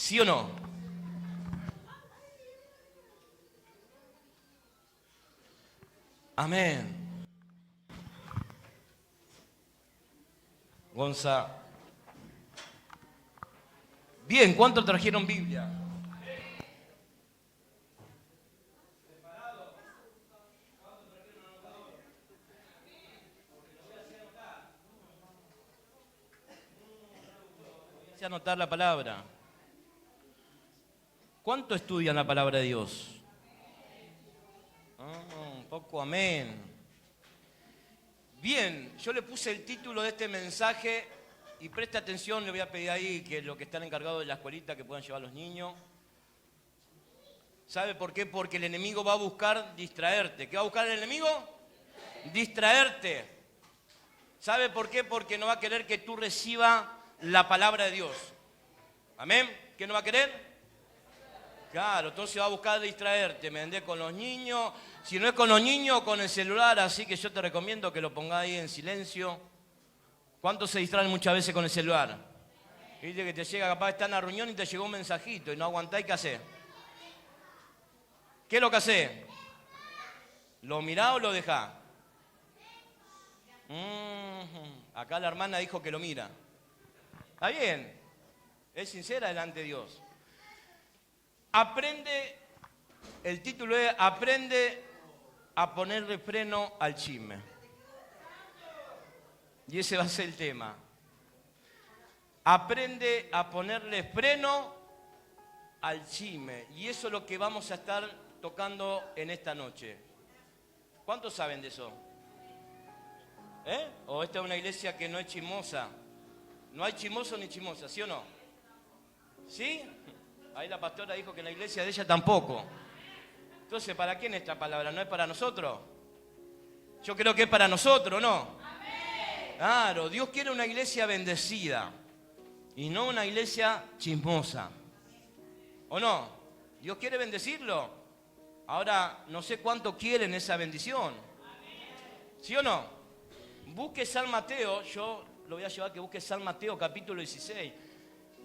¿Sí o no? Amén. Gonza. Bien, ¿cuántos trajeron Biblia? Voy a anotar la palabra. ¿Cuánto estudian la palabra de Dios? Un poco, amén. Bien, yo le puse el título de este mensaje y preste atención, le voy a pedir ahí que los que están encargados de la escuelita que puedan llevar a los niños. ¿Sabe por qué? Porque el enemigo va a buscar distraerte. ¿Qué va a buscar el enemigo? Distraerte. ¿Sabe por qué? Porque no va a querer que tú recibas la palabra de Dios. ¿Amén? ¿Qué no va a querer? Claro, entonces va a buscar distraerte, me vendé con los niños. Si no es con los niños, con el celular, así que yo te recomiendo que lo pongas ahí en silencio. ¿Cuántos se distraen muchas veces con el celular? Viste que te llega, capaz está en la reunión y te llegó un mensajito y no aguantáis, ¿qué haces? ¿Qué es lo que haces? ¿Lo mirá o lo dejá? Acá la hermana dijo que lo mira. Está bien, es sincera delante de Dios. Aprende, el título es Aprende a ponerle freno al chisme. Y ese va a ser el tema. Aprende a ponerle freno al chisme. Y eso es lo que vamos a estar tocando en esta noche. ¿Cuántos saben de eso? ¿O esta es una iglesia que no es chismosa? No hay chismoso ni chismosa, ¿sí o no? ¿Sí? Ahí la pastora dijo que en la iglesia de ella tampoco. Entonces, ¿para quién esta palabra? ¿No es para nosotros? Yo creo que es para nosotros, ¿no? Claro, Dios quiere una iglesia bendecida y no una iglesia chismosa. ¿O no? Dios quiere bendecirlo. Ahora, no sé cuánto quieren esa bendición. ¿Sí o no? Busque San Mateo, yo lo voy a llevar a que busque San Mateo capítulo 16.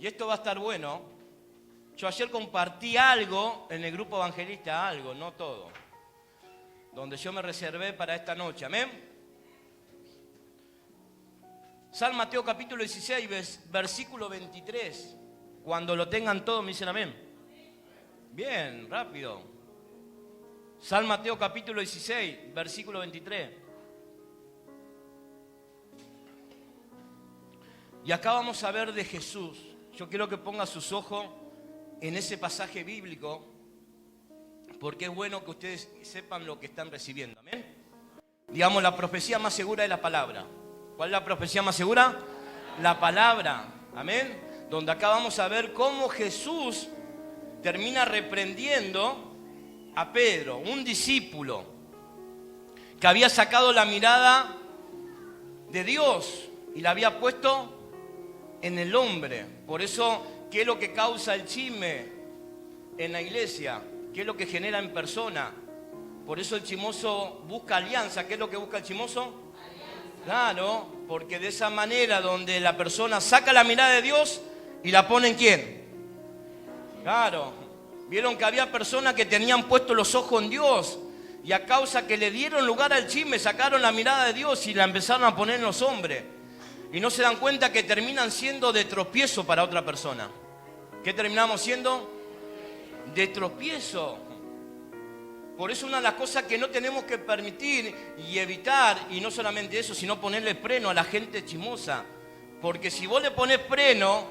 Y esto va a estar bueno. Yo ayer compartí algo en el grupo evangelista, algo, no todo, donde yo me reservé para esta noche, amén. San Mateo capítulo 16, versículo 23. Cuando lo tengan todos me dicen amén. Bien, rápido. San Mateo capítulo 16, versículo 23. Y acá vamos a ver de Jesús. Yo quiero que ponga sus ojos en ese pasaje bíblico, porque es bueno que ustedes sepan lo que están recibiendo. ¿Amén? Digamos, la profecía más segura es la palabra. ¿Cuál es la profecía más segura? La palabra. ¿Amén? Donde acá vamos a ver cómo Jesús termina reprendiendo a Pedro, un discípulo que había sacado la mirada de Dios y la había puesto en el hombre. Por eso, ¿qué es lo que causa el chisme en la iglesia? ¿Qué es lo que genera en persona? Por eso el chismoso busca alianza. ¿Qué es lo que busca el chismoso? Claro, porque de esa manera donde la persona saca la mirada de Dios y la pone en ¿quién? Claro, vieron que había personas que tenían puestos los ojos en Dios y a causa que le dieron lugar al chisme sacaron la mirada de Dios y la empezaron a poner en los hombres. Y no se dan cuenta que terminan siendo de tropiezo para otra persona. ¿Qué terminamos siendo? De tropiezo. Por eso una de las cosas que no tenemos que permitir y evitar, y no solamente eso, sino ponerle freno a la gente chismosa. Porque si vos le pones freno,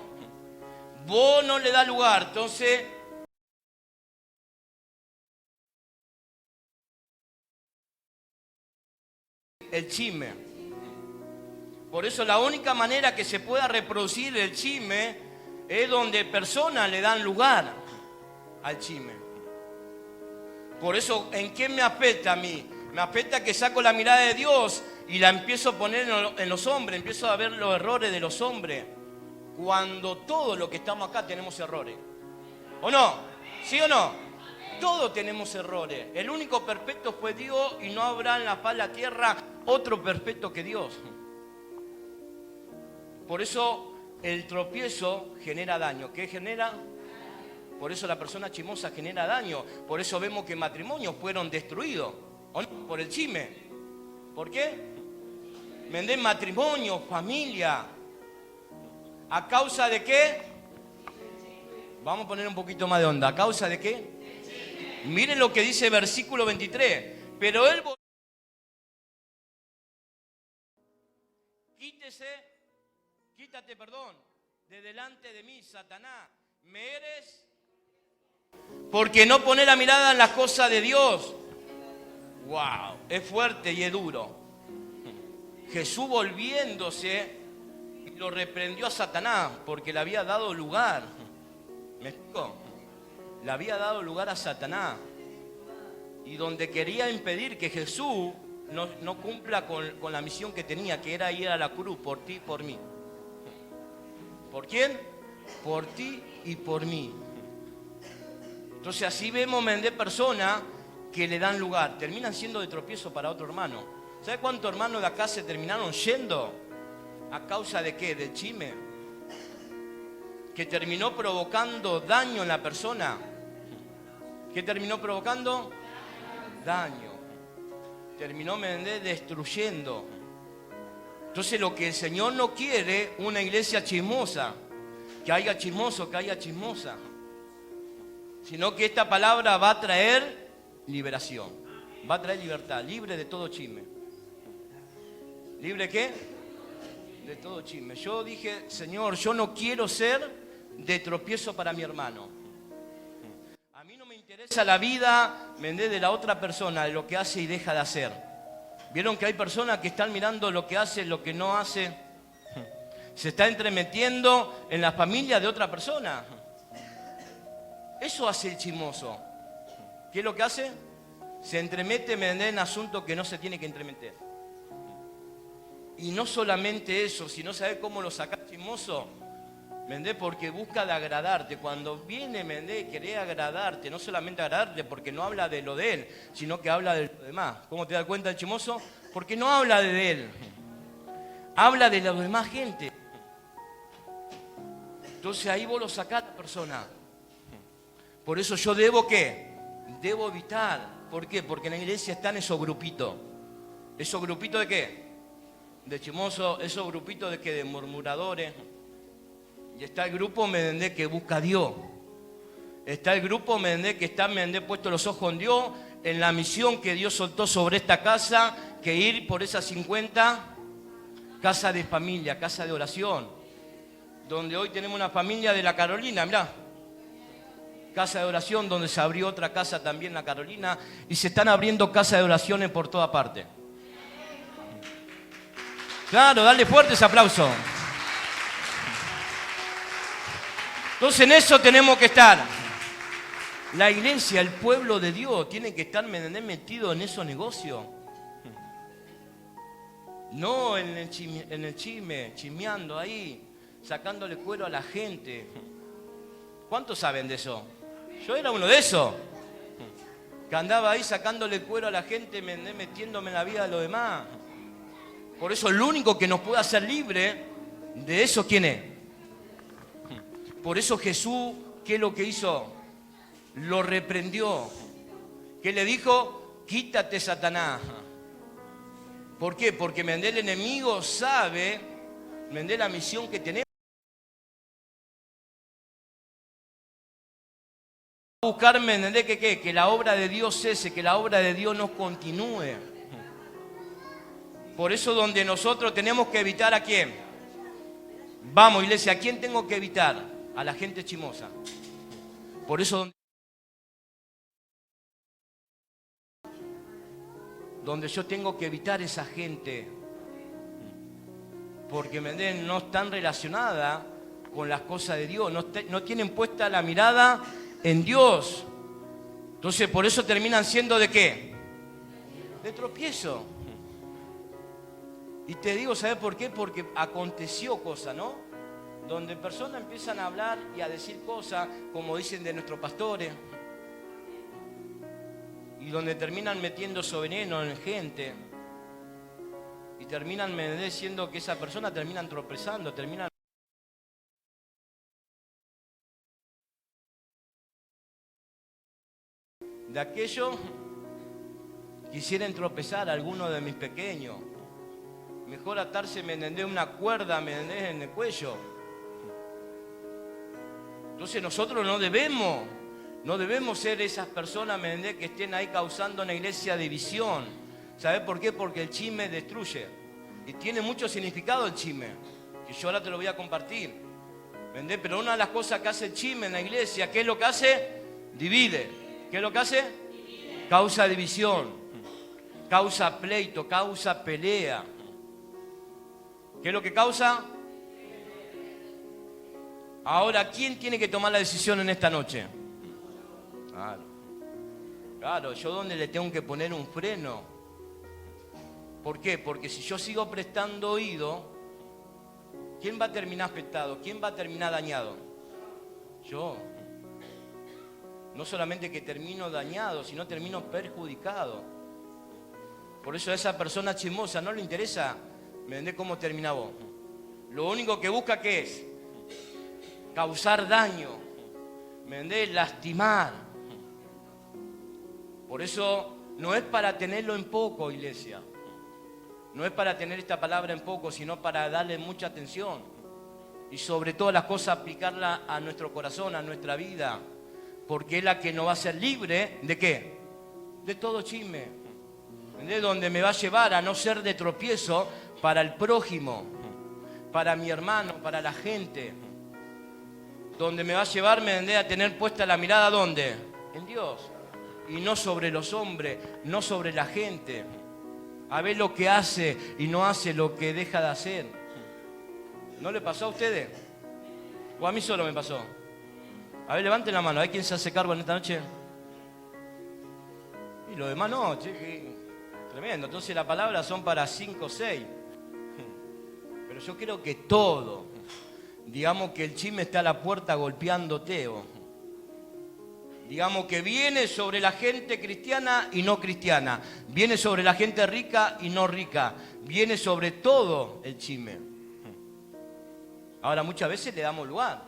vos no le das lugar. Entonces, el chisme. Por eso la única manera que se pueda reproducir el chisme es donde personas le dan lugar al chisme. Por eso, ¿en qué me afecta a mí? Me afecta que saco la mirada de Dios y la empiezo a poner en los hombres, empiezo a ver los errores de los hombres. Cuando todos los que estamos acá tenemos errores. ¿O no? ¿Sí o no? Todos tenemos errores. El único perfecto fue Dios y no habrá en la faz de la tierra otro perfecto que Dios. Por eso el tropiezo genera daño. ¿Qué genera? Por eso la persona chismosa genera daño. Por eso vemos que matrimonios fueron destruidos. ¿O no? Por el chisme. ¿Por qué? Vender matrimonio, familia. ¿A causa de qué? Vamos a poner un poquito más de onda. ¿A causa de qué? Miren lo que dice versículo 23. Pero él... Quítate, de delante de mí, Satanás. Me eres... Porque no poner la mirada en las cosas de Dios. Wow, es fuerte y es duro. Jesús volviéndose lo reprendió a Satanás porque le había dado lugar. ¿Me explico? Le había dado lugar a Satanás. Y donde quería impedir que Jesús no cumpla con la misión que tenía, que era ir a la cruz por ti y por mí. ¿Por quién? Por ti y por mí. Entonces así vemos de personas que le dan lugar, terminan siendo de tropiezo para otro hermano. ¿Sabe cuántos hermanos de acá se terminaron yendo? ¿A causa de qué? ¿Del chisme? Que terminó provocando daño en la persona. ¿Qué terminó provocando? Daño. Terminó destruyendo. Entonces lo que el Señor no quiere, una iglesia chismosa, que haya chismoso, que haya chismosa, sino que esta palabra va a traer liberación, va a traer libertad, libre de todo chisme. ¿Libre qué? De todo chisme. Yo dije, Señor, yo no quiero ser de tropiezo para mi hermano. A mí no me interesa la vida de la otra persona, de lo que hace y deja de hacer. ¿Vieron que hay personas que están mirando lo que hace, lo que no hace? Se está entremetiendo en la familia de otra persona. Eso hace el chismoso. ¿Qué es lo que hace? Se entremete en asuntos que no se tiene que entremeter. Y no solamente eso, sino saber cómo lo sacar chismoso, porque busca de agradarte. Cuando viene quiere agradarte, no solamente agradarte, porque no habla de lo de él, sino que habla de lo demás. ¿Cómo te das cuenta el chismoso? Porque no habla de él, habla de la demás gente. Entonces ahí vos lo sacás a la persona. Por eso yo debo ¿qué? Debo evitar. ¿Por qué? Porque en la iglesia están esos grupitos. ¿Esos grupitos de qué? De chismosos, esos grupitos de qué? De murmuradores. Y está el grupo que busca a Dios. Está el grupo que está puesto los ojos en Dios, en la misión que Dios soltó sobre esta casa, que ir por esas 50 casas de familia, casas de oración. Donde hoy tenemos una familia de la Carolina, mirá. Casa de oración, donde se abrió otra casa también, la Carolina, y se están abriendo casas de oraciones por toda parte. Claro, dale fuerte ese aplauso. Entonces en eso tenemos que estar. La iglesia, el pueblo de Dios, tiene que estar metido en esos negocios. No en el chisme, chismeando ahí, sacándole cuero a la gente. ¿Cuántos saben de eso? Yo era uno de esos. Que andaba ahí sacándole cuero a la gente, metiéndome en la vida de los demás. Por eso el único que nos puede hacer libre de eso, ¿quién es? Por eso Jesús, ¿qué es lo que hizo? Lo reprendió. ¿Qué le dijo? Quítate, Satanás. ¿Por qué? Porque el enemigo sabe la misión que tenemos. Buscarme, que la obra de Dios cese, que la obra de Dios no continúe. Por eso donde nosotros tenemos que evitar ¿a quién? Vamos, iglesia, ¿a quién tengo que evitar? A la gente chismosa. Por eso donde yo tengo que evitar esa gente, porque no están relacionadas con las cosas de Dios, no tienen puesta la mirada en Dios. Entonces por eso terminan siendo ¿de qué? De tropiezo. Y te digo, ¿sabes por qué? Porque aconteció cosas, ¿no? Donde personas empiezan a hablar y a decir cosas, como dicen de nuestros pastores, y donde terminan metiendo su veneno en gente, y terminan diciendo que esa persona terminan tropezando, terminan de aquello quisieren tropezar a alguno de mis pequeños. Mejor atarse, ¿me entendés? Una cuerda, ¿me entendés? En el cuello. Entonces nosotros no debemos ser esas personas, ¿me entendés? Que estén ahí causando en la iglesia división. ¿Sabés por qué? Porque el chisme destruye. Y tiene mucho significado el chisme, que yo ahora te lo voy a compartir. ¿Me entendés? Pero una de las cosas que hace el chisme en la iglesia, ¿qué es lo que hace? Divide. ¿Qué es lo que hace? Divide. Causa división, causa pleito, causa pelea. ¿Qué es lo que causa? Ahora, ¿quién tiene que tomar la decisión en esta noche? Claro, yo donde le tengo que poner un freno. ¿Por qué? Porque si yo sigo prestando oído, ¿quién va a terminar afectado? ¿Quién va a terminar dañado? Yo. No solamente que termino dañado, sino termino perjudicado. Por eso a esa persona chismosa no le interesa, ¿me entendés cómo termina vos? Lo único que busca, ¿qué es? Causar daño, ¿me entendés? Lastimar. Por eso no es para tenerlo en poco, iglesia. No es para tener esta palabra en poco, sino para darle mucha atención. Y sobre todas las cosas aplicarla a nuestro corazón, a nuestra vida. Porque es la que nos va a hacer libre, ¿de qué? De todo chisme. ¿Entendés? Donde me va a llevar a no ser de tropiezo para el prójimo, para mi hermano, para la gente. Donde me va a llevar, ¿me entendés? A tener puesta la mirada, ¿dónde? En Dios. Y no sobre los hombres, no sobre la gente. A ver lo que hace y no hace lo que deja de hacer. ¿No le pasó a ustedes? ¿O a mí solo me pasó? A ver, levanten la mano. ¿Hay quien se hace cargo en esta noche? Y los demás no, che, tremendo. Entonces las palabras son para 5 o 6. Pero yo creo que todo, digamos que el chisme está a la puerta golpeándote. Digamos que viene sobre la gente cristiana y no cristiana. Viene sobre la gente rica y no rica. Viene sobre todo el chisme. Ahora, muchas veces le damos lugar.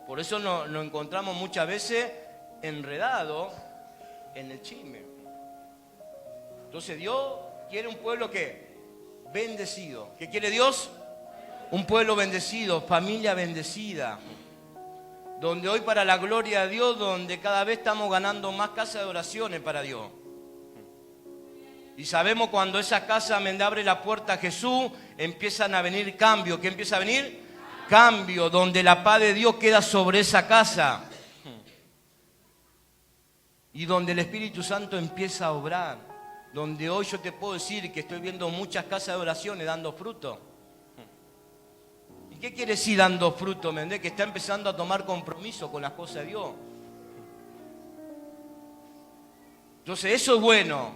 Por eso nos encontramos muchas veces enredados en el chisme. Entonces Dios quiere un pueblo ¿qué? Bendecido. ¿Qué quiere Dios? Un pueblo bendecido, familia bendecida. Donde hoy para la gloria de Dios, donde cada vez estamos ganando más casas de oraciones para Dios. Y sabemos cuando esa casa me abre la puerta a Jesús, empiezan a venir cambios. ¿Qué empieza a venir? Cambio, donde la paz de Dios queda sobre esa casa. Y donde el Espíritu Santo empieza a obrar. Donde hoy yo te puedo decir que estoy viendo muchas casas de oraciones dando fruto. ¿Qué quiere decir dando fruto? ¿Me entendés? Que está empezando a tomar compromiso con las cosas de Dios. Entonces eso es bueno.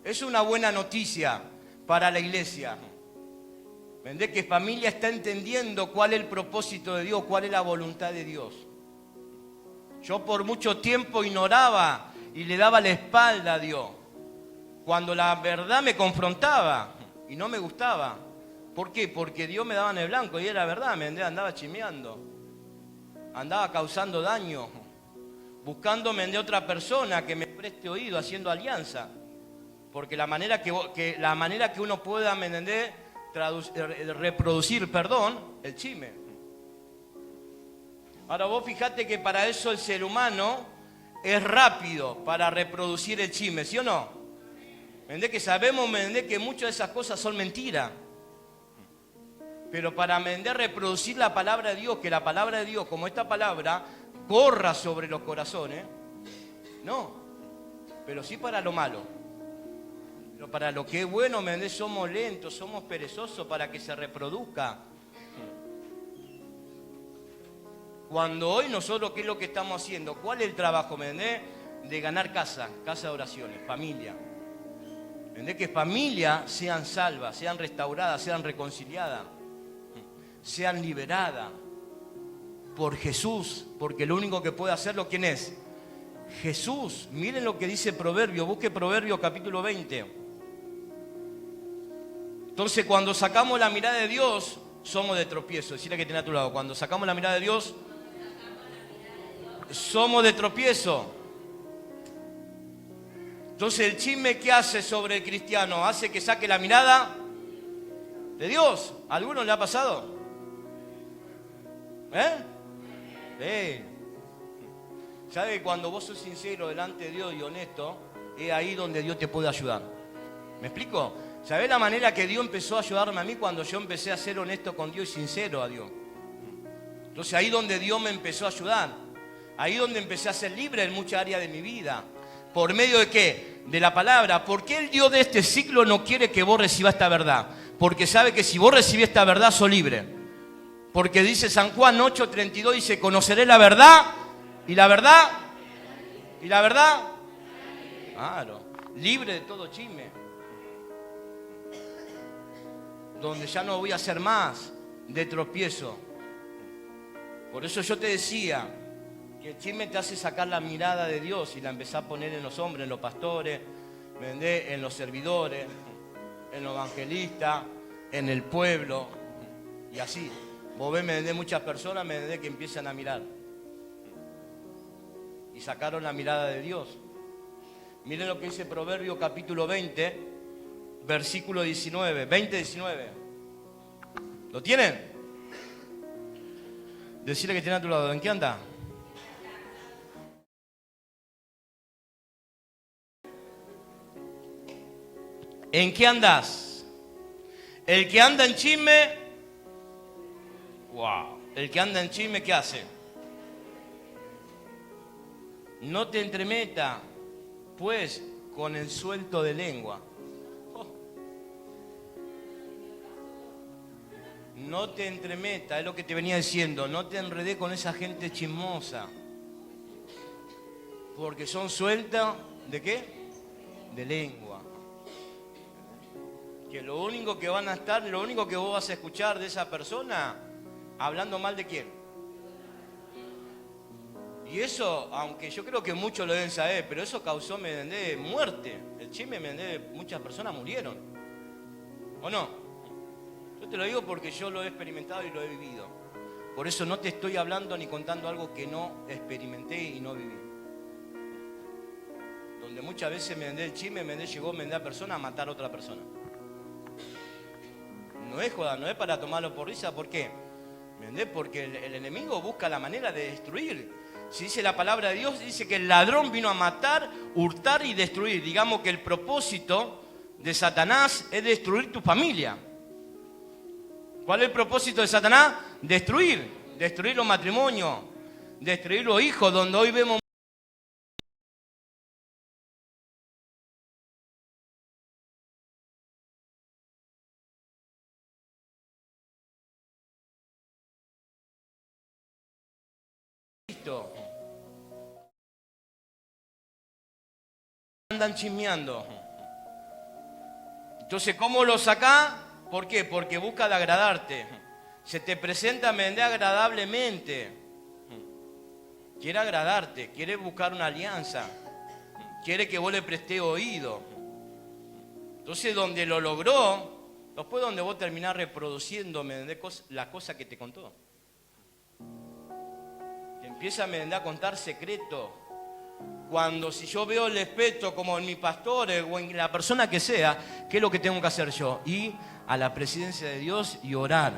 Es una buena noticia para la iglesia. ¿Me entendés? Que familia está entendiendo cuál es el propósito de Dios, cuál es la voluntad de Dios. Yo por mucho tiempo ignoraba y le daba la espalda a Dios. Cuando la verdad me confrontaba y no me gustaba. ¿Por qué? Porque Dios me daba en el blanco y era verdad, me andaba chismeando, andaba causando daño, buscándome de otra persona que me preste oído, haciendo alianza. Porque la manera que uno pueda, ¿me entendés? Reproducir, el chisme. Ahora vos fijate que para eso el ser humano es rápido para reproducir el chisme, ¿sí o no? ¿Me entendés? Que sabemos, ¿me entendés? Que muchas de esas cosas son mentiras. Pero para reproducir la palabra de Dios, que la palabra de Dios, como esta palabra, corra sobre los corazones, no, pero sí para lo malo. Pero para lo que es bueno, ¿me entendés? Somos lentos, somos perezosos para que se reproduzca. Cuando hoy nosotros, ¿qué es lo que estamos haciendo? ¿Cuál es el trabajo, me entendés? De ganar casa de oraciones, familia. ¿Me entendés? Que familias sean salvas, sean restauradas, sean reconciliadas. Sean liberadas por Jesús, porque lo único que puede hacerlo, ¿quién es? Jesús. Miren lo que dice Proverbio, busque Proverbio capítulo 20. Entonces cuando sacamos la mirada de Dios, somos de tropiezo. Decirle que tiene a tu lado, cuando sacamos la mirada de Dios, somos de tropiezo. Entonces, ¿el chisme qué hace sobre el cristiano? Hace que saque la mirada de Dios. ¿A alguno le ha pasado? ¿Eh? ¿Sabe? Cuando vos sos sincero delante de Dios y honesto, es ahí donde Dios te puede ayudar. ¿Me explico? ¿Sabés la manera que Dios empezó a ayudarme a mí cuando yo empecé a ser honesto con Dios y sincero a Dios? Entonces ahí donde Dios me empezó a ayudar. Ahí donde empecé a ser libre en muchas áreas de mi vida. ¿Por medio de qué? De la palabra. ¿Por qué el Dios de este ciclo no quiere que vos recibas esta verdad? Porque sabe que si vos recibís esta verdad, sos libre. Porque dice San Juan 8:32, dice, conoceré la verdad, y la verdad, y la verdad, claro, libre de todo chisme. Donde ya no voy a hacer más de tropiezo. Por eso yo te decía que el chisme te hace sacar la mirada de Dios y la empezás a poner en los hombres, en los pastores, en los servidores, en los evangelistas, en el pueblo, y así. Vos ves, muchas personas, que empiezan a mirar. Y sacaron la mirada de Dios. Miren lo que dice Proverbio capítulo 20, versículo 19. 20-19. ¿Lo tienen? Decirle que tiene a tu lado. ¿En qué anda? ¿En qué andas? El que anda en chisme, wow. El que anda en chisme, ¿qué hace? No te entremeta, pues, con el suelto de lengua. Oh. No te entremeta, es lo que te venía diciendo. No te enredé con esa gente chismosa. Porque son sueltas, ¿de qué? De lengua. Que lo único que van a estar, lo único que vos vas a escuchar de esa persona, hablando mal de quién. Y eso, aunque yo creo que muchos lo deben saber, pero eso causó, muerte. El chisme, muchas personas murieron. ¿O no? Yo te lo digo porque yo lo he experimentado y lo he vivido. Por eso no te estoy hablando ni contando algo que no experimenté y no viví. Donde muchas veces el chisme, llegó a persona a matar a otra persona. No es joda, no es para tomarlo por risa. ¿Por qué? Porque el enemigo busca la manera de destruir. Si dice la palabra de Dios, dice que el ladrón vino a matar, hurtar y destruir. Digamos que el propósito de Satanás es destruir tu familia. ¿Cuál es el propósito de Satanás? Destruir los matrimonios, destruir los hijos, donde hoy vemos esto. Andan chismeando. Entonces, ¿cómo lo sacás? ¿Por qué? Porque busca de agradarte. Se te presenta agradablemente. Quiere agradarte, quiere buscar una alianza. Quiere que vos le prestés oído. Entonces, donde lo logró, después donde vos terminás reproduciendo la cosa que te contó. Te empieza a contar secretos. Cuando si yo veo el respeto como en mis pastores o en la persona que sea, ¿qué es lo que tengo que hacer yo? Ir a la presencia de Dios y orar.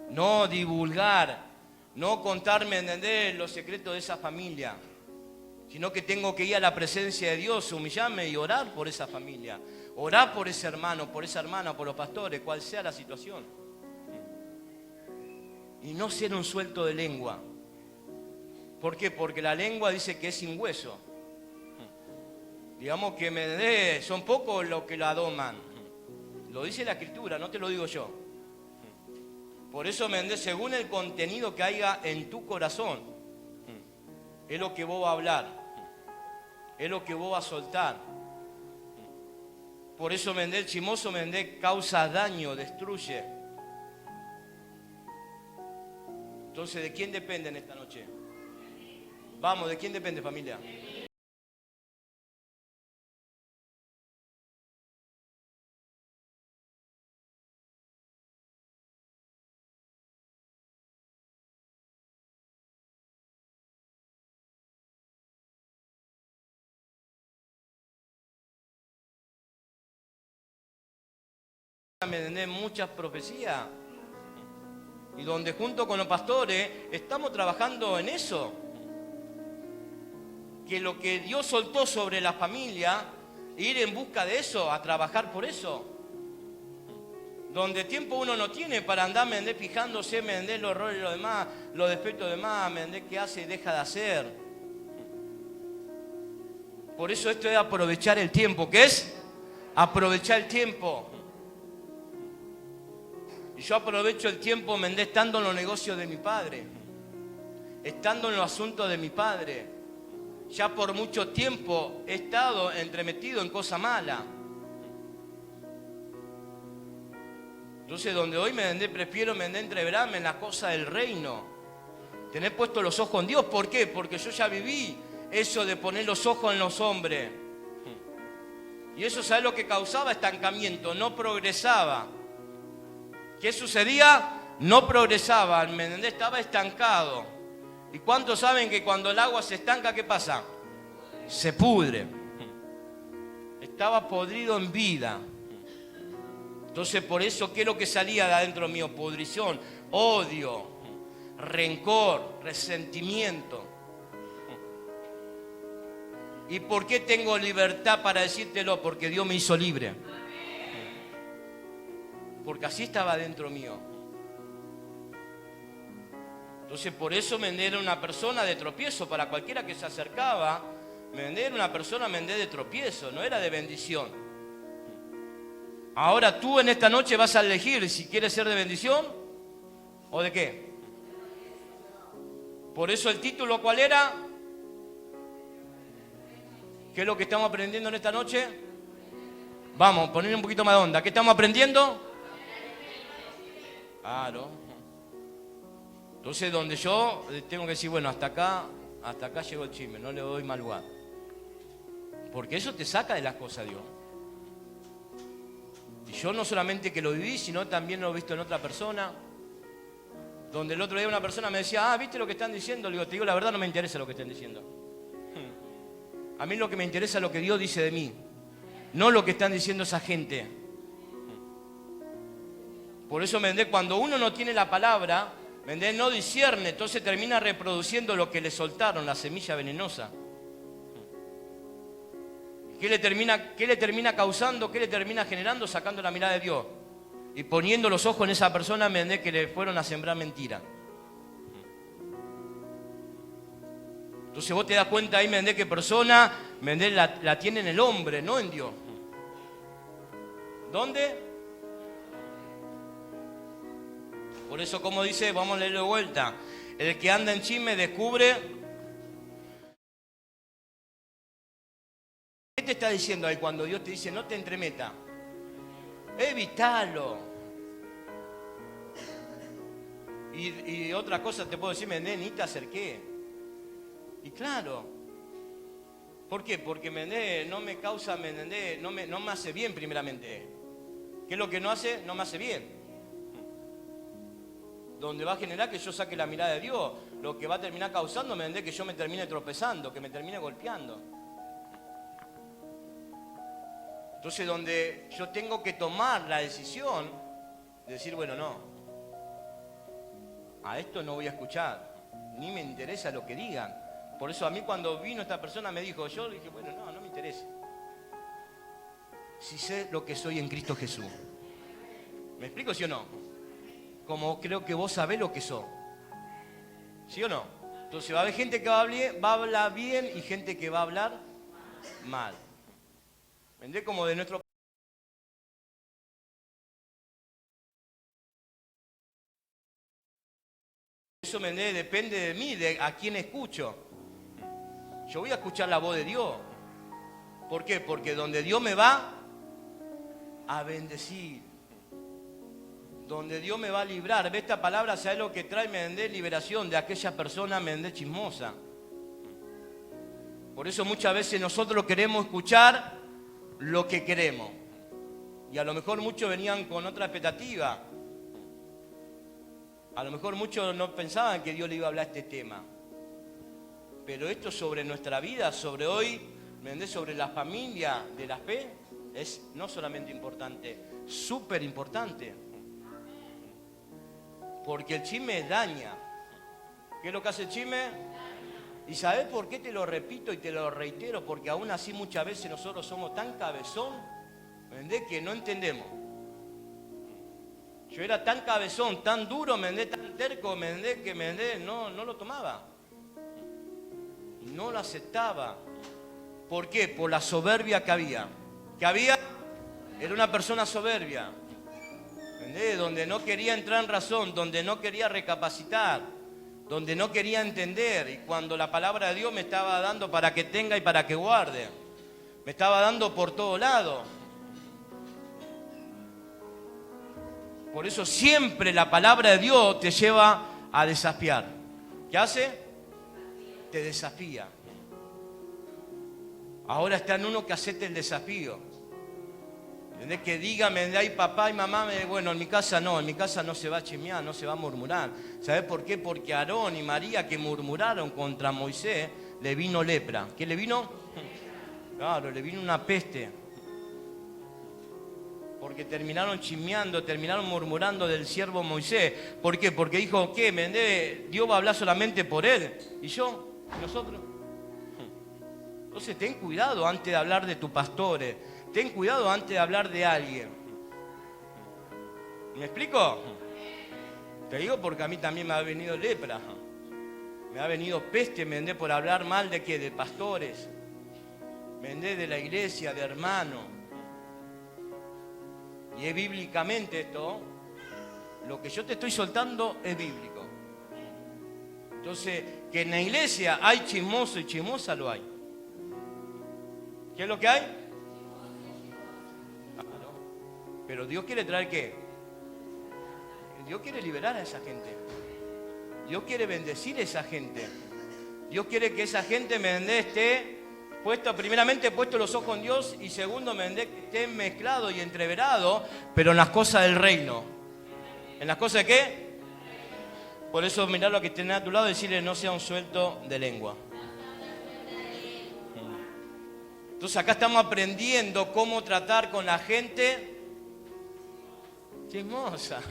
No divulgar, no contarme, los secretos de esa familia, sino que tengo que ir a la presencia de Dios, humillarme y orar por esa familia. Orar por ese hermano, por esa hermana, por los pastores, cual sea la situación. Y no ser un suelto de lengua. ¿Por qué? Porque la lengua dice que es sin hueso. Digamos que son pocos los que la doman. Lo dice la Escritura, no te lo digo yo. Por eso, según el contenido que haya en tu corazón, es lo que vos vas a hablar, es lo que vos vas a soltar. Por eso, el chismoso, causa daño, destruye. Entonces, ¿de quién depende en esta noche? Vamos, ¿de quién depende, familia? ¿me entendés? Muchas profecías. Y donde junto con los pastores estamos trabajando en eso. Que lo que Dios soltó sobre la familia, ir en busca de eso, a trabajar por eso. Donde tiempo uno no tiene para andar, ¿me entendés? Fijándose, ¿me entendés? Los errores y lo demás, los defectos de demás, ¿me entendés? ¿Qué hace y deja de hacer? Por eso esto es aprovechar el tiempo. ¿Qué es? Aprovechar el tiempo. Y yo aprovecho el tiempo, ¿me entendés? Estando en los negocios de mi padre. Estando en los asuntos de mi padre. Ya por mucho tiempo he estado entremetido en cosa mala. Entonces, donde hoy, ¿me entendés? Prefiero, ¿me entendés? Entreverarme en la cosa del reino. Tener puestos los ojos en Dios. ¿Por qué? Porque yo ya viví eso de poner los ojos en los hombres. Y eso, ¿sabes lo que causaba? Estancamiento, no progresaba. ¿Qué sucedía? No progresaba, ¿me entendés? Estaba estancado. ¿Y cuántos saben que cuando el agua se estanca, qué pasa? Se pudre. Estaba podrido en vida. Entonces, por eso, ¿qué es lo que salía de adentro mío? Pudrición, odio, rencor, resentimiento. ¿Y por qué tengo libertad para decírtelo? Porque Dios me hizo libre. Porque así estaba dentro mío. Entonces, por eso Mendé era una persona de tropiezo. Para cualquiera que se acercaba, Mendé era una persona, Mendé, de tropiezo, no era de bendición. Ahora tú en esta noche vas a elegir si quieres ser de bendición o de qué. Por eso el título, ¿cuál era? ¿Qué es lo que estamos aprendiendo en esta noche? Vamos, poner un poquito más de onda. ¿Qué estamos aprendiendo? Claro. Entonces, donde yo tengo que decir, bueno, hasta acá llegó el chisme, no le doy mal lugar. Porque eso te saca de las cosas, Dios. Y yo no solamente que lo viví, sino también lo he visto en otra persona. Donde el otro día una persona me decía, ¿viste lo que están diciendo? Le digo, te digo la verdad, no me interesa lo que estén diciendo. A mí lo que me interesa es lo que Dios dice de mí, no lo que están diciendo esa gente. Por eso, ¿me entendés? Cuando uno no tiene la palabra, ¿me entendés? No discierne, entonces termina reproduciendo lo que le soltaron, la semilla venenosa. ¿Qué le termina causando? ¿Qué le termina generando? Sacando la mirada de Dios y poniendo los ojos en esa persona, ¿me entendés? Que le fueron a sembrar mentira. Entonces vos te das cuenta ahí, ¿me entendés? Que persona, ¿me entendés? La tiene en el hombre, no en Dios. ¿Dónde? Por eso, como dice, vamos a leerlo de vuelta. El que anda en chisme descubre. ¿Qué te está diciendo ahí cuando Dios te dice no te entremeta? Evítalo. Y otra cosa te puedo decir, ¿me entendés? Ni te acerqué. Y claro. ¿Por qué? Porque, ¿me entendés? No me causa, ¿me entendés? No me hace bien primeramente. ¿Qué es lo que no hace? No me hace bien. Donde va a generar que yo saque la mirada de Dios. Lo que va a terminar causando, ¿me entendés? Que yo me termine tropezando, que me termine golpeando. Entonces, donde yo tengo que tomar la decisión de decir, bueno, no, a esto no voy a escuchar, ni me interesa lo que digan. Por eso a mí cuando vino esta persona me dijo, yo dije, bueno, no me interesa. Si sé lo que soy en Cristo Jesús. ¿Me explico, sí o no? Como creo que vos sabés lo que sos. ¿Sí o no? Entonces va a haber gente que va a hablar bien y gente que va a hablar mal. ¿Entendés? Como de nuestro... Eso, ¿me entendés? Depende de mí, de a quién escucho. Yo voy a escuchar la voz de Dios. ¿Por qué? Porque donde Dios me va a bendecir. Donde Dios me va a librar. Ve, esta palabra, ¿sabes lo que trae? ¿Me entendés? Liberación de aquella persona, ¿me entendés? Chismosa. Por eso muchas veces nosotros queremos escuchar lo que queremos. Y a lo mejor muchos venían con otra expectativa. A lo mejor muchos no pensaban que Dios le iba a hablar este tema. Pero esto sobre nuestra vida, sobre hoy, ¿me entendés? Sobre la familia de la fe, es no solamente importante, súper importante. Porque el chisme daña. ¿Qué es lo que hace el chisme? ¿Y sabés por qué te lo repito y te lo reitero? Porque aún así muchas veces nosotros somos tan cabezón, ¿entendés? Que no entendemos. Yo era tan cabezón, tan duro, tan terco, que no lo tomaba. No lo aceptaba. ¿Por qué? Por la soberbia que había. ¿Qué había? Era una persona soberbia. ¿Entendés? Donde no quería entrar en razón, donde no quería recapacitar, donde no quería entender. Y cuando la palabra de Dios me estaba dando para que tenga y para que guarde, me estaba dando por todo lado. Por eso siempre la palabra de Dios te lleva a desafiar. ¿Qué hace? Te desafía. Ahora está en uno que acepte el desafío. ¿Entendés? Que dígame, ay papá y mamá, bueno, en mi casa no se va a chismear, no se va a murmurar. ¿Sabés por qué? Porque Aarón y María, que murmuraron contra Moisés, le vino lepra. ¿Qué le vino? Claro, le vino una peste. Porque terminaron chismeando, terminaron murmurando del siervo Moisés. ¿Por qué? Porque dijo, ¿qué? Dios va a hablar solamente por él. ¿Y yo? ¿Y nosotros? Entonces ten cuidado antes de hablar de tus pastores. Ten cuidado antes de hablar de alguien. ¿Me explico? Te digo porque a mí también me ha venido lepra. Me ha venido peste, por hablar mal de qué, de pastores. De la iglesia, de hermanos. Y es bíblicamente esto. Lo que yo te estoy soltando es bíblico. Entonces, que en la iglesia hay chismoso y chismosa lo hay. ¿Qué es lo que hay? Claro. Pero Dios quiere traer ¿qué? Dios quiere liberar a esa gente. Dios quiere bendecir a esa gente. Dios quiere que esa gente esté primeramente puesto los ojos en Dios y segundo que esté mezclado y entreverado, pero en las cosas del reino. ¿En las cosas de qué? Por eso mirarlo a que esté a tu lado y decirle no sea un suelto de lengua. Entonces acá estamos aprendiendo cómo tratar con la gente chismosa.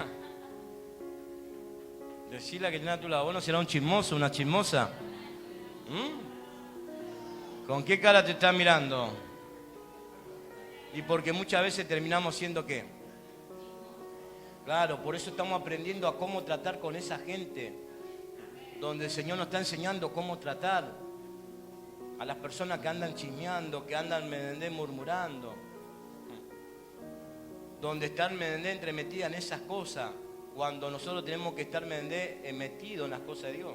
Decirle a que tiene a tu lado, ¿vos no será un chismoso, una chismosa? ¿Con qué cara te están mirando? Y porque muchas veces terminamos siendo ¿qué? Claro, por eso estamos aprendiendo a cómo tratar con esa gente. Donde el Señor nos está enseñando cómo tratar a las personas que andan chismeando, que andan murmurando. Donde están entremetidas en esas cosas. Cuando nosotros tenemos que estar metidos en las cosas de Dios.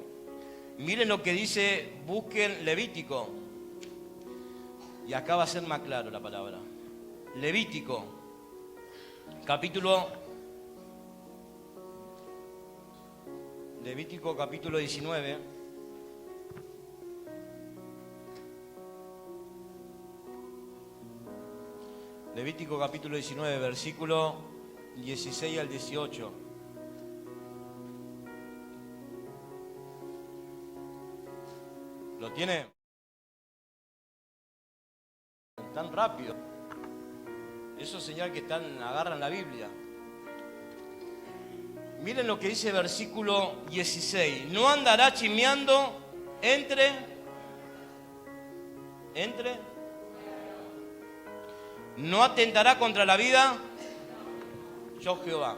Miren lo que dice, busquen Levítico. Y acá va a ser más claro la palabra. Levítico, capítulo 19. Levítico capítulo 19, versículo 16 al 18. ¿Lo tiene? Tan rápido. Eso es señal que agarran la Biblia. Miren lo que dice versículo 16. No andará chismeando entre. No atentará contra la vida. Yo Jehová.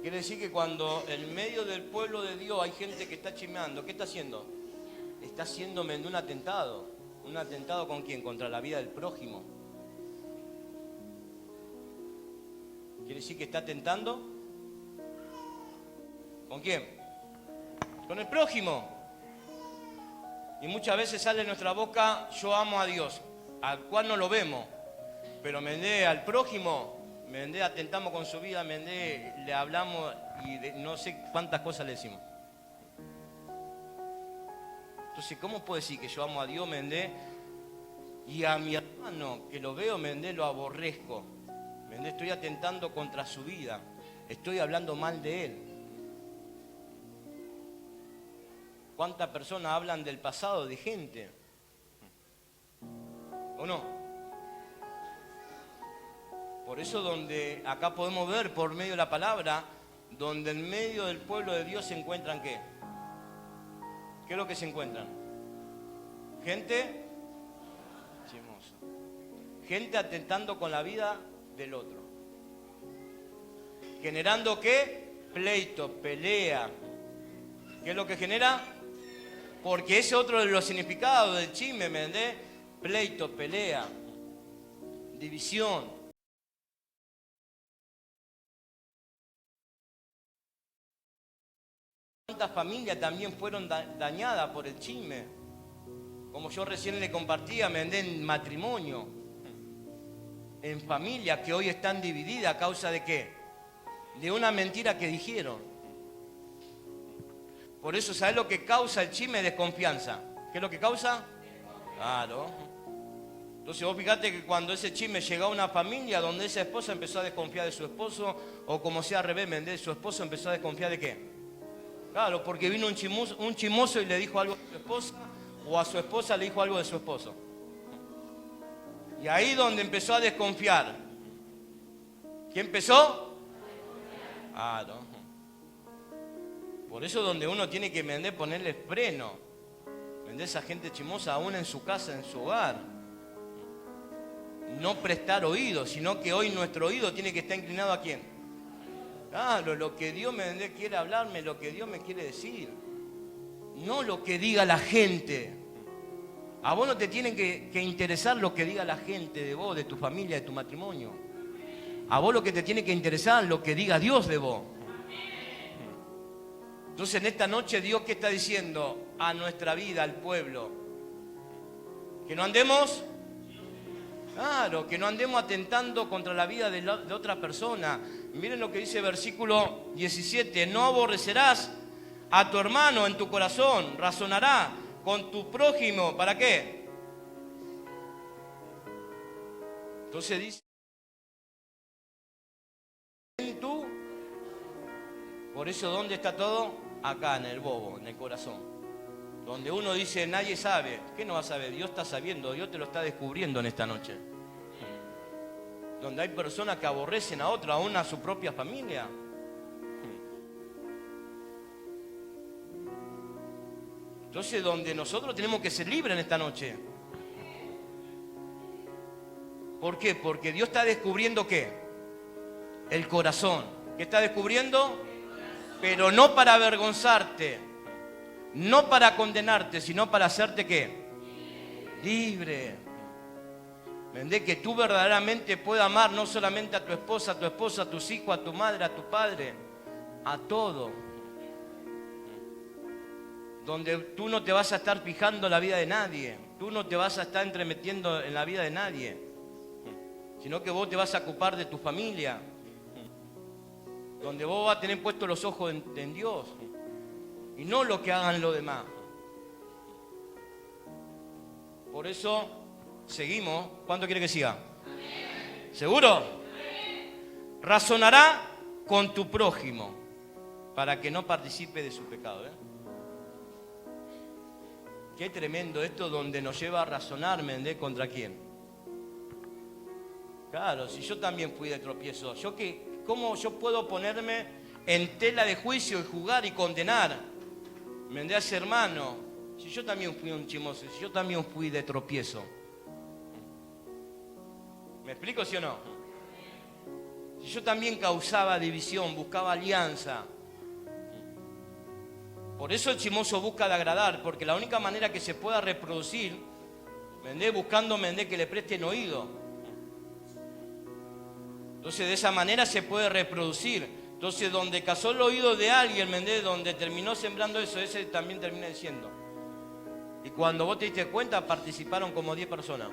Quiere decir que cuando en medio del pueblo de Dios hay gente que está chismeando, ¿qué está haciendo? Está haciendo un atentado. ¿Un atentado con quién? Contra la vida del prójimo. ¿Quiere decir que está atentando? ¿Con quién? Con el prójimo. Y muchas veces sale de nuestra boca, yo amo a Dios, al cual no lo vemos. Pero al prójimo, atentamos con su vida, le hablamos y no sé cuántas cosas le decimos. Entonces, ¿cómo puedo decir que yo amo a Dios, y a mi hermano que lo veo, lo aborrezco? Estoy atentando contra su vida. Estoy hablando mal de él. ¿Cuántas personas hablan del pasado de gente? ¿O no? Por eso donde acá podemos ver por medio de la palabra, donde en medio del pueblo de Dios se encuentran ¿qué? ¿Qué es lo que se encuentran? Gente chismosa. Gente atentando con la vida del otro. ¿Generando qué? Pleito, pelea. ¿Qué es lo que genera? Porque ese otro de los significados del chisme, ¿me entendés? Pleito, pelea, división. ¿Cuántas familias también fueron dañadas por el chisme? Como yo recién le compartía, ¿me entendés? En matrimonio, en familias que hoy están divididas a causa de ¿qué? De una mentira que dijeron. Por eso, ¿sabes lo que causa el chisme? Desconfianza. ¿Qué es lo que causa? Claro. Entonces vos fíjate que cuando ese chisme llegó a una familia donde esa esposa empezó a desconfiar de su esposo, o como sea al revés, ¿me entendés? Su esposo empezó a desconfiar ¿de qué? Claro, porque vino un chismoso y le dijo algo a su esposa, o a su esposa le dijo algo de su esposo. Y ahí donde empezó a desconfiar. ¿Quién empezó? Claro. Por eso donde uno tiene que ponerle freno. Vender a esa gente chismosa aún en su casa, en su hogar. No prestar oído, sino que hoy nuestro oído tiene que estar inclinado ¿a quién? Claro, lo que Dios me quiere hablarme, lo que Dios me quiere decir. No lo que diga la gente. A vos no te tiene que interesar lo que diga la gente de vos, de tu familia, de tu matrimonio. A vos lo que te tiene que interesar lo que diga Dios de vos. Entonces en esta noche Dios ¿qué está diciendo a nuestra vida, al pueblo? Que no andemos, claro, que no andemos atentando contra la vida de otra persona. Miren lo que dice el versículo 17. No aborrecerás a tu hermano en tu corazón, razonará con tu prójimo. ¿Para qué? Entonces dice, tú. Por eso, ¿dónde está todo? Acá, en el bobo, en el corazón. Donde uno dice, nadie sabe. ¿Qué no va a saber? Dios está sabiendo, Dios te lo está descubriendo en esta noche. Donde hay personas que aborrecen a otra, aún a su propia familia. Entonces, donde nosotros tenemos que ser libres en esta noche. ¿Por qué? Porque Dios está descubriendo ¿qué? El corazón. ¿Qué está descubriendo? Pero no para avergonzarte, no para condenarte, sino para hacerte ¿qué? Libre. ¿Entendés? Que tú verdaderamente puedas amar no solamente a tu esposa, a tus hijos, a tu madre, a tu padre, a todo. Donde tú no te vas a estar fijando en la vida de nadie, tú no te vas a estar entremetiendo en la vida de nadie, sino que vos te vas a ocupar de tu familia. Donde vos vas a tener puestos los ojos en Dios y no lo que hagan los demás. Por eso seguimos. ¿Cuánto quiere que siga? Amén. ¿Seguro? Amén. Razonará con tu prójimo para que no participe de su pecado. Qué tremendo esto donde nos lleva a razonar, ¿me contra quién? Claro, si yo también fui de tropiezo, ¿cómo yo puedo ponerme en tela de juicio y juzgar y condenar? ¿Me ese hermano? Si yo también fui un chismoso, si yo también fui de tropiezo. ¿Me explico, sí o no? Si yo también causaba división, buscaba alianza. Por eso el chismoso busca de agradar, porque la única manera que se pueda reproducir, buscando que le presten oído. Entonces de esa manera se puede reproducir. Entonces donde cazó el oído de alguien, donde terminó sembrando eso, ese también termina diciendo. Y cuando vos te diste cuenta, participaron como 10 personas.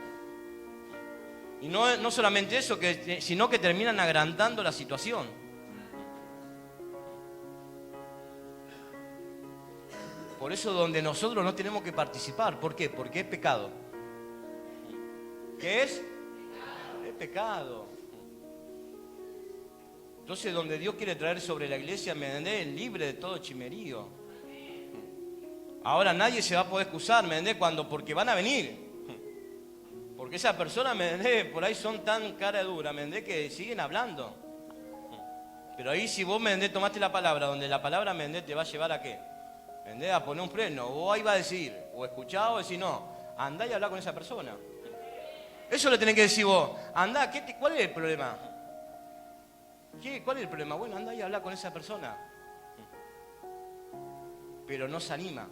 Y no solamente eso, sino que terminan agrandando la situación. Por eso donde nosotros no tenemos que participar. ¿Por qué? Porque es pecado. ¿Qué es? Es pecado. Entonces, donde Dios quiere traer sobre la iglesia, ¿me entendés? Libre de todo chimerío. Ahora nadie se va a poder excusar, ¿me entendés? Porque van a venir. Porque esas personas, ¿me entendés? Por ahí son tan cara dura, ¿me entendés? Que siguen hablando. Pero ahí si vos, ¿me entendés? Tomaste la palabra, donde la palabra, ¿me entendés? Te va a llevar a qué, ¿me entendés? A poner un freno. O ahí va a decir, o escuchá o decir no. Andá y hablá con esa persona. Eso le tenés que decir vos. Andá, ¿cuál es el problema? ¿Cuál es el problema? Bueno, andá y hablá con esa persona. Pero no se anima.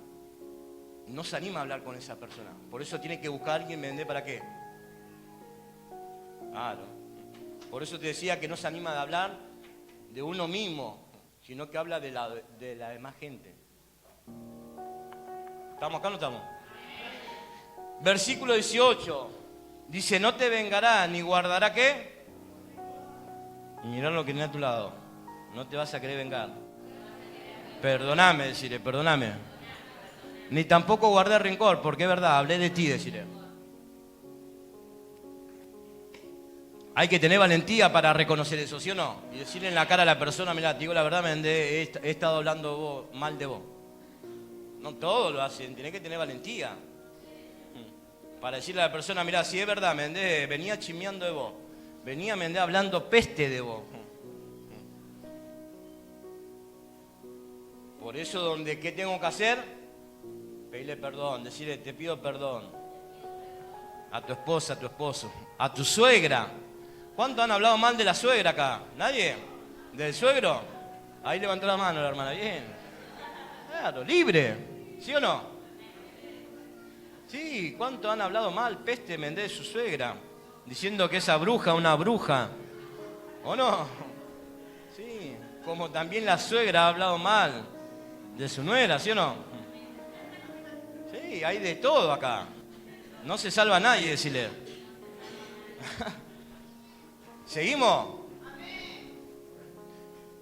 No se anima a hablar con esa persona. Por eso tiene que buscar a alguien, ¿me entendés? ¿Para qué? Claro. Por eso te decía que no se anima de hablar de uno mismo, sino que habla de la demás gente. ¿Estamos acá o no estamos? Versículo 18. Dice, no te vengará ni guardará ¿qué? Y mirá lo que tiene a tu lado. No te vas a querer vengar. Perdóname, decirle, perdóname. Ni tampoco guardé rencor, porque es verdad, hablé de ti, decirle. Hay que tener valentía para reconocer eso, ¿sí o no? Y decirle en la cara a la persona, mirá, te digo la verdad, he estado hablando mal de vos. No todos lo hacen, tenés que tener valentía. Para decirle a la persona, mirá, si es verdad, Mendé, venía chismeando de vos. Venía, Mendé, hablando peste de vos. Por eso, ¿qué tengo que hacer? Pedirle perdón, decirle, te pido perdón. A tu esposa, a tu esposo, a tu suegra. ¿Cuántos han hablado mal de la suegra acá? ¿Nadie? ¿Del suegro? Ahí levantó la mano la hermana, bien. Claro, libre, ¿sí o no? Sí, ¿cuántos han hablado mal, peste, Mendé, de su suegra? Diciendo que esa bruja es una bruja. ¿O no? Sí, como también la suegra ha hablado mal de su nuera, ¿sí o no? Sí, hay de todo acá. No se salva nadie, decirle. ¿Seguimos?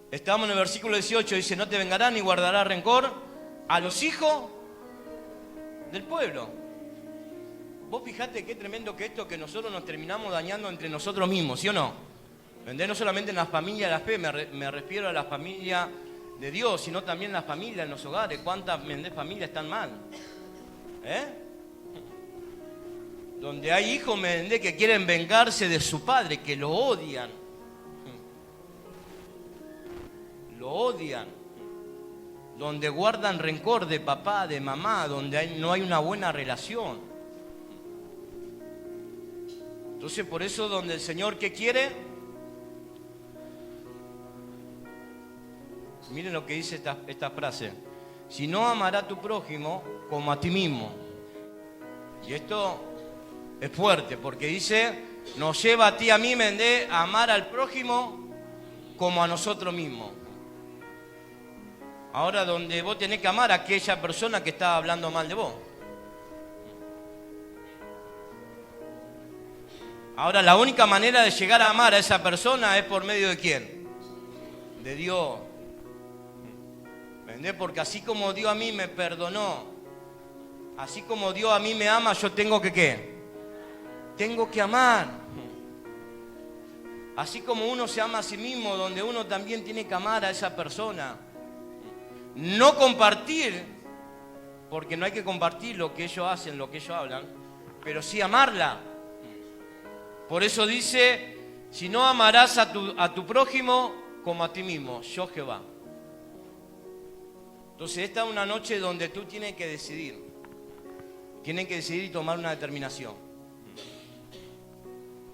Estamos en el versículo 18, dice, no te vengará ni guardará rencor a los hijos del pueblo. Vos fijate qué tremendo que esto que nosotros nos terminamos dañando entre nosotros mismos, ¿sí o no? No solamente en la familia de la fe, me refiero a la familia de Dios, sino también en la familia, en los hogares. ¿Cuántas familias están mal? Donde hay hijos, que quieren vengarse de su padre, que lo odian. Lo odian. Donde guardan rencor de papá, de mamá, donde no hay una buena relación. Entonces, por eso, donde el Señor, ¿qué quiere? Miren lo que dice esta frase. Si no amará a tu prójimo como a ti mismo. Y esto es fuerte, porque dice, nos lleva a ti, a mí, Mendé, a amar al prójimo como a nosotros mismos. Ahora, donde vos tenés que amar a aquella persona que está hablando mal de vos. Ahora, la única manera de llegar a amar a esa persona es por medio de ¿quién? De Dios. ¿Entendés? Porque así como Dios a mí me perdonó, así como Dios a mí me ama, yo tengo que ¿qué? Tengo que amar. Así como uno se ama a sí mismo, donde uno también tiene que amar a esa persona. No compartir, porque no hay que compartir lo que ellos hacen, lo que ellos hablan, pero sí amarla. Por eso dice, si no amarás a tu prójimo como a ti mismo, yo Jehová. Entonces esta es una noche donde tú tienes que decidir. Tienes que decidir y tomar una determinación.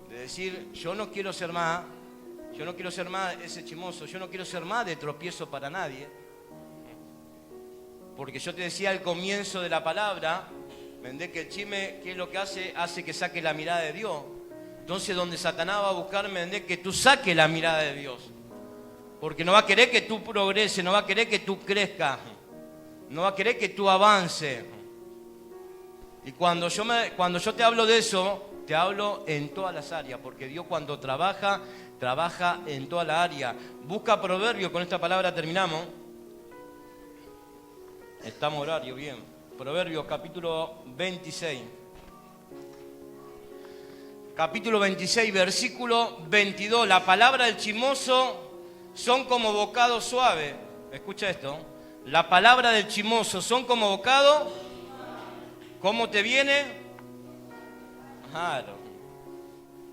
De decir, yo no quiero ser más ese chismoso, yo no quiero ser más de tropiezo para nadie. Porque yo te decía al comienzo de la palabra, que el chisme, ¿qué es lo que hace? Hace que saque la mirada de Dios. Entonces donde Satanás va a buscar, que tú saques la mirada de Dios. Porque no va a querer que tú progreses, no va a querer que tú crezcas, no va a querer que tú avances. Y cuando yo te hablo de eso, te hablo en todas las áreas, porque Dios cuando trabaja en toda la área. Busca Proverbios, con esta palabra terminamos. Estamos horario, bien. Proverbios capítulo 26. Capítulo 26, versículo 22. La palabra del chismoso son como bocado suave. Escucha esto. La palabra del chismoso son como bocado. ¿Cómo te viene? Claro.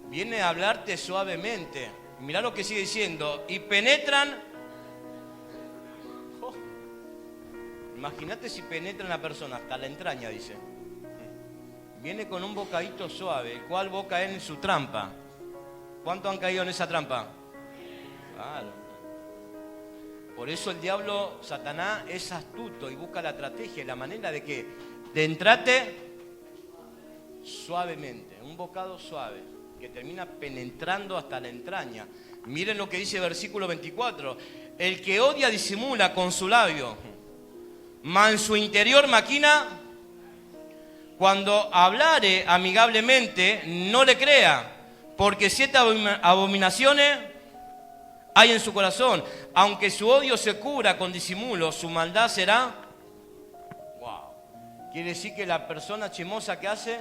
Viene a hablarte suavemente. Mirá lo que sigue diciendo. Y penetran. Oh. Imagínate si penetra en la persona hasta la entraña, dice. Viene con un bocadito suave, el cual va a caer en su trampa. ¿Cuántos han caído en esa trampa? Claro. Por eso el diablo, Satanás, es astuto y busca la estrategia y la manera de que de entrarte suavemente, un bocado suave, que termina penetrando hasta la entraña. Miren lo que dice el versículo 24. El que odia disimula con su labio, mas en su interior maquina. Cuando hablare amigablemente, no le crea, porque 7 abominaciones hay en su corazón. Aunque su odio se cubra con disimulo, su maldad será. Wow. Quiere decir que la persona chismosa que hace,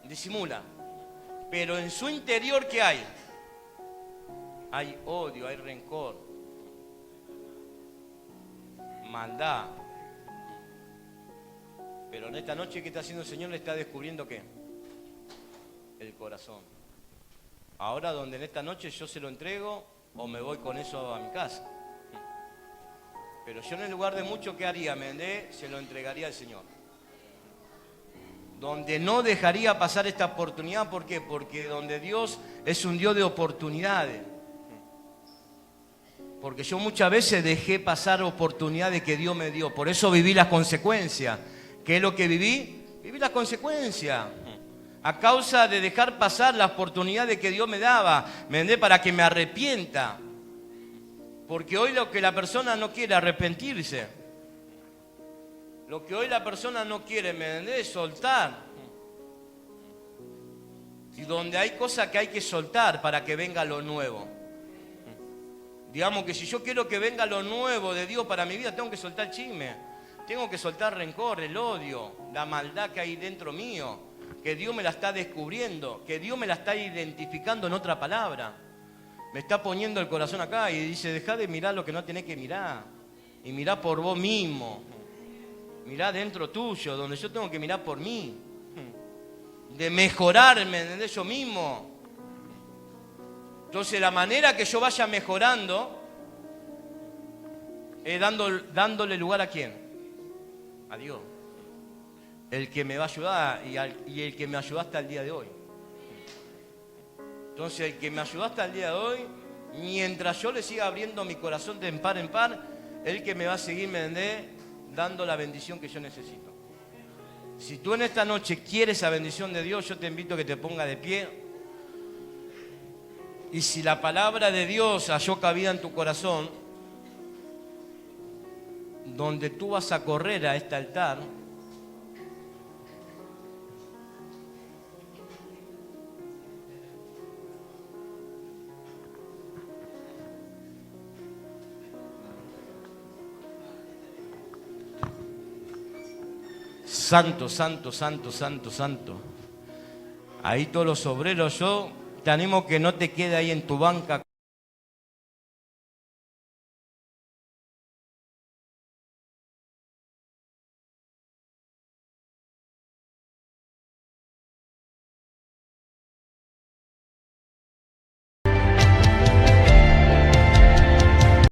disimula. Pero en su interior, ¿qué hay? Hay odio, hay rencor, maldad. Pero en esta noche, ¿qué está haciendo el Señor? Le está descubriendo ¿qué? El corazón. Ahora, donde en esta noche yo se lo entrego o me voy con eso a mi casa. Pero yo en el lugar de mucho, ¿qué haría? Se lo entregaría al Señor. Donde no dejaría pasar esta oportunidad, ¿por qué? Porque donde Dios es un Dios de oportunidades. Porque yo muchas veces dejé pasar oportunidades que Dios me dio. Por eso viví las consecuencias. ¿Qué es lo que viví? Viví las consecuencias. A causa de dejar pasar la oportunidad de que Dios me daba, para que me arrepienta. Porque hoy lo que la persona no quiere arrepentirse. Lo que hoy la persona no quiere, es soltar. Y donde hay cosas que hay que soltar para que venga lo nuevo. Digamos que si yo quiero que venga lo nuevo de Dios para mi vida, tengo que soltar chisme. Tengo que soltar rencor, el odio, la maldad que hay dentro mío, que Dios me la está descubriendo, que Dios me la está identificando en otra palabra. Me está poniendo el corazón acá y dice, dejá de mirar lo que no tenés que mirar. Y mirá por vos mismo. Mirá dentro tuyo, donde yo tengo que mirar por mí. De mejorarme, ¿entendés? Yo mismo. Entonces la manera que yo vaya mejorando es dándole lugar a quién. A Dios, el que me va a ayudar y el que me ayudó hasta el día de hoy. Entonces el que me ayudó hasta el día de hoy, mientras yo le siga abriendo mi corazón de par en par, el que me va a seguir dando la bendición que yo necesito. Si tú en esta noche quieres esa bendición de Dios, yo te invito a que te ponga de pie. Y si la palabra de Dios halló cabida en tu corazón, donde tú vas a correr a este altar, santo, santo, santo, santo, santo. Ahí todos los obreros, yo te animo que no te quede ahí en tu banca